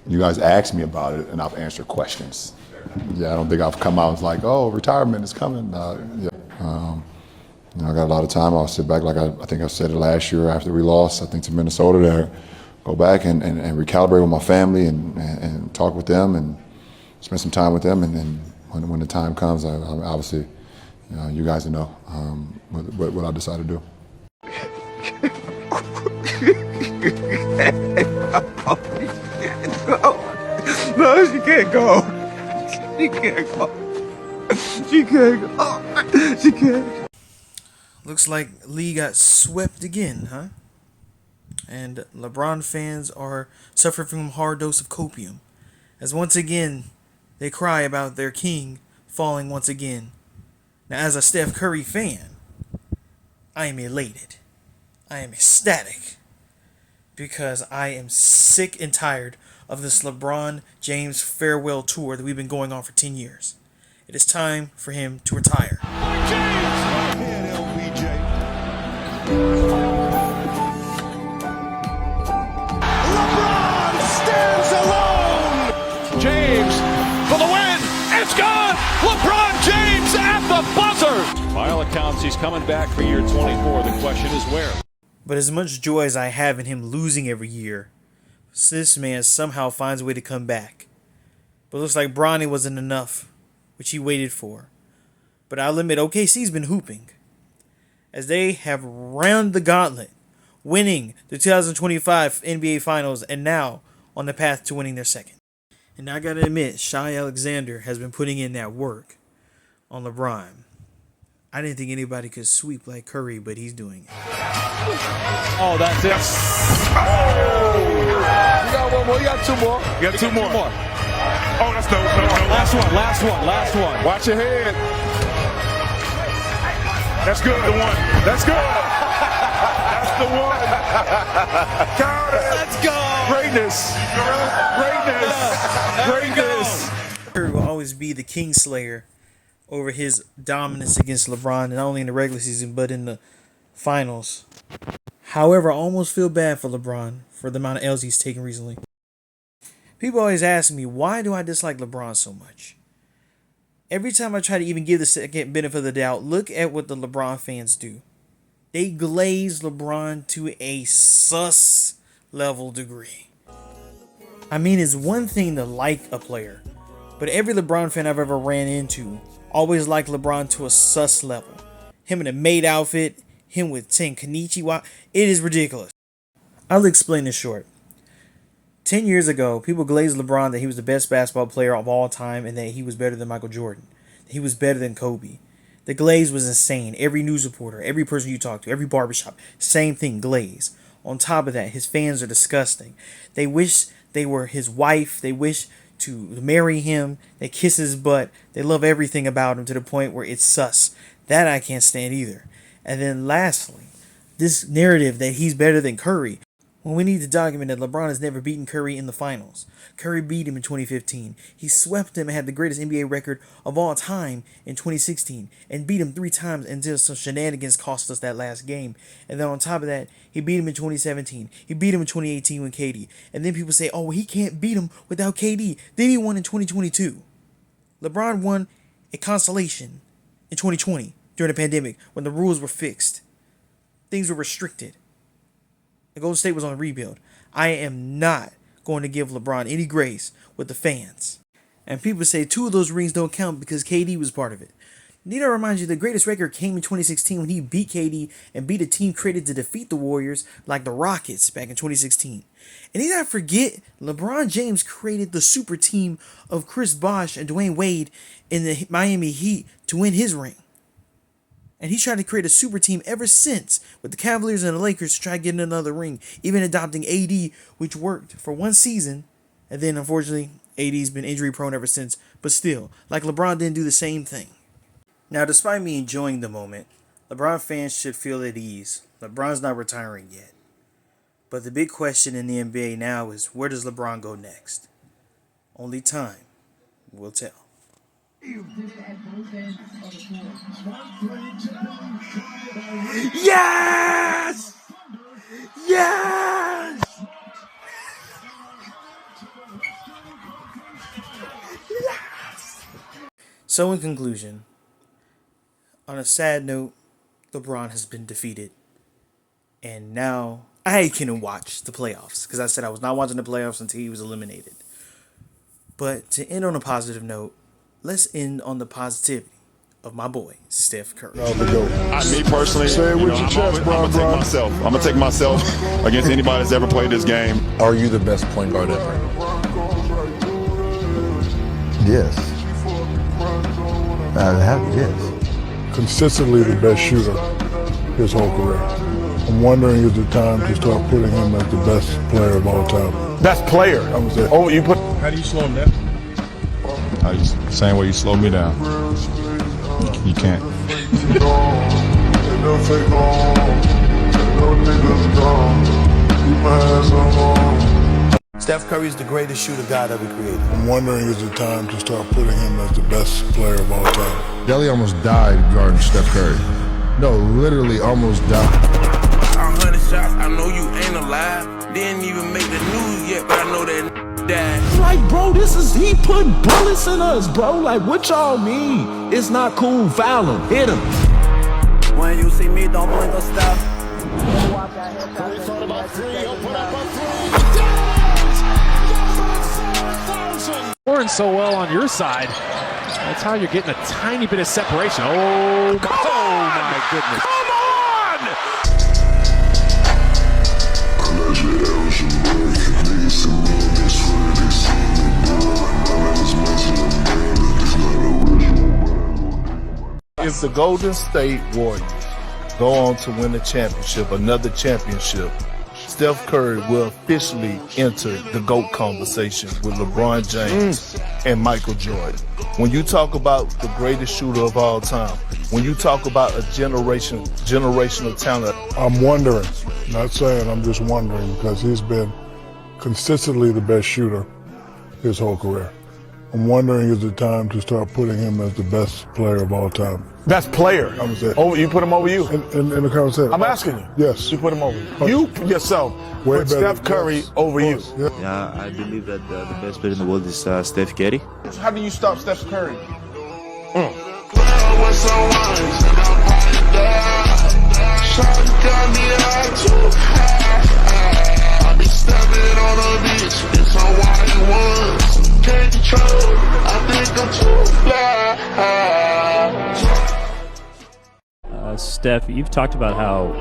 You guys asked me about it, and I've answered questions. Yeah, I don't think I've come out and was like, oh, retirement is coming. Yeah. I got a lot of time. I'll sit back, like I think I said it last year after we lost, I think to Minnesota, there, go back and recalibrate with my family and talk with them and spend some time with them. And then when the time comes, I obviously, you guys know what I decide to do. No, she can't go. She can't go. She can't go. She can't. Looks like Lee got swept again, huh? And LeBron fans are suffering from a hard dose of copium, as once again they cry about their king falling once again. Now, as a Steph Curry fan, I am elated. I am ecstatic. Because I am sick and tired of this LeBron James farewell tour that we've been going on for 10 years. It is time for him to retire. LeBron stands alone! James for the win! It's gone! LeBron James at the buzzer! By all accounts, he's coming back for year 24. The question is where? But as much joy as I have in him losing every year, this man somehow finds a way to come back. But it looks like Bronny wasn't enough, which he waited for. But I'll admit, OKC's been hooping, as they have rounded the gauntlet, winning the 2025 NBA Finals and now on the path to winning their second. And I gotta admit, Shai Alexander has been putting in that work on LeBron. I didn't think anybody could sweep like Curry, but he's doing it. Oh, that's it. Oh! You got one more. You got two more. You got two more. Oh, that's no. Last one. Watch your head. That's good. The one. That's good. That's the one. Count it. Let's go. Greatness. Greatness. Curry will always be the Kingslayer over his dominance against LeBron, not only in the regular season, but in the finals. However, I almost feel bad for LeBron for the amount of L's he's taken recently. People always ask me, why do I dislike LeBron so much? Every time I try to even give the second benefit of the doubt, look at what the LeBron fans do. They glaze LeBron to a sus level degree. I mean, it's one thing to like a player, but every LeBron fan I've ever ran into always liked LeBron to a sus level. Him in a maid outfit, him with saying Konnichiwa. It is ridiculous. I'll explain this short. 10 years ago, people glazed LeBron that he was the best basketball player of all time and that he was better than Michael Jordan. He was better than Kobe. The glaze was insane. Every news reporter, every person you talk to, every barbershop, same thing, glaze. On top of that, his fans are disgusting. They wish they were his wife. They wish to marry him. They kiss his butt. They love everything about him to the point where it's sus. That I can't stand either. And then lastly, this narrative that he's better than Curry, when we need to document that LeBron has never beaten Curry in the finals. Curry beat him in 2015. He swept him and had the greatest NBA record of all time in 2016 and beat him 3 times until some shenanigans cost us that last game. And then on top of that, he beat him in 2017. He beat him in 2018 with KD. And then people say, oh, he can't beat him without KD. Then he won in 2022. LeBron won a consolation in 2020 during the pandemic when the rules were fixed. Things were restricted. The Golden State was on a rebuild. I am not going to give LeBron any grace with the fans. And people say 2 of those rings don't count because KD was part of it. Need I remind you, the greatest record came in 2016 when he beat KD and beat a team created to defeat the Warriors like the Rockets back in 2016. And need I forget, LeBron James created the super team of Chris Bosh and Dwayne Wade in the Miami Heat to win his ring. And he's tried to create a super team ever since with the Cavaliers and the Lakers to try to get another ring, even adopting AD, which worked for 1 season. And then, unfortunately, AD's been injury prone ever since. But still, like LeBron didn't do the same thing. Now, despite me enjoying the moment, LeBron fans should feel at ease. LeBron's not retiring yet. But the big question in the NBA now is, where does LeBron go next? Only time will tell. Yes! Yes! So in conclusion, on a sad note, LeBron has been defeated. And now I can watch the playoffs, because I said I was not watching the playoffs until he was eliminated. But to end on a positive note, let's end on the positivity of my boy, Steph Curry. Me personally, Say it with your chest, bro. I'm gonna take myself against anybody that's ever played this game. Are you the best point guard ever? Yes. Yes. Consistently the best shooter his whole career. I'm wondering is it time to start putting him as the best player of all time. Best player. I'm saying. Oh, you put. How do you slow him down? Same way you slow me down. You can't. Steph Curry is the greatest shooter God ever created. I'm wondering is it time to start putting him as the best player of all time. Delly almost died guarding Steph Curry. No, literally almost died. 100 shots, I know you ain't alive. Didn't even make the news yet, but I know that died. Like, bro, he put bullets in us, bro. Like, what y'all mean? It's not cool. Foul him. Hit him. When you see me, don't blink or stop. Curry thought about three. He'll put up a three. Scoring so well on your side. That's how you're getting a tiny bit of separation. Oh my goodness. Come on! If the Golden State Warriors go on to win a championship, another championship, Steph Curry will officially enter the GOAT conversation with LeBron James and Michael Jordan. When you talk about the greatest shooter of all time, when you talk about a generational talent, I'm wondering, not saying, I'm just wondering because he's been consistently the best shooter his whole career. I'm wondering is it time to start putting him as the best player of all time. Best player. I'm saying. Oh, you put him over you. In the conversation. I'm asking you. Yes. You put him over you. You yourself Way put better. Steph Curry Yes, over of you. course. Yeah. Yeah, I believe that the best player in the world is Steph Curry. How do you stop Steph Curry? Steph, you've talked about how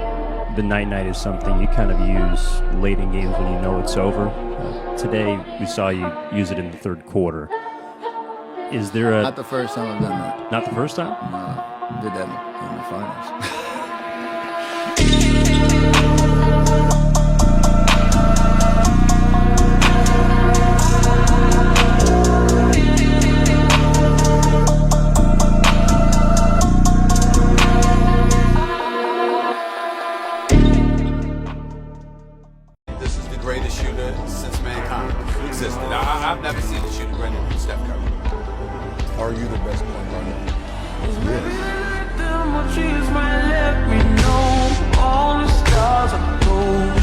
the night is something you kind of use late in games when you know it's over. Today, we saw you use it in the third quarter. Is there a... Not the first time I've done that. Not the first time? No, I did that in the finals. This is the greatest shooter since mankind existed. I've never seen a shooter greater than Steph Curry. are you the best point guard ever? Let me know all the stars are gold.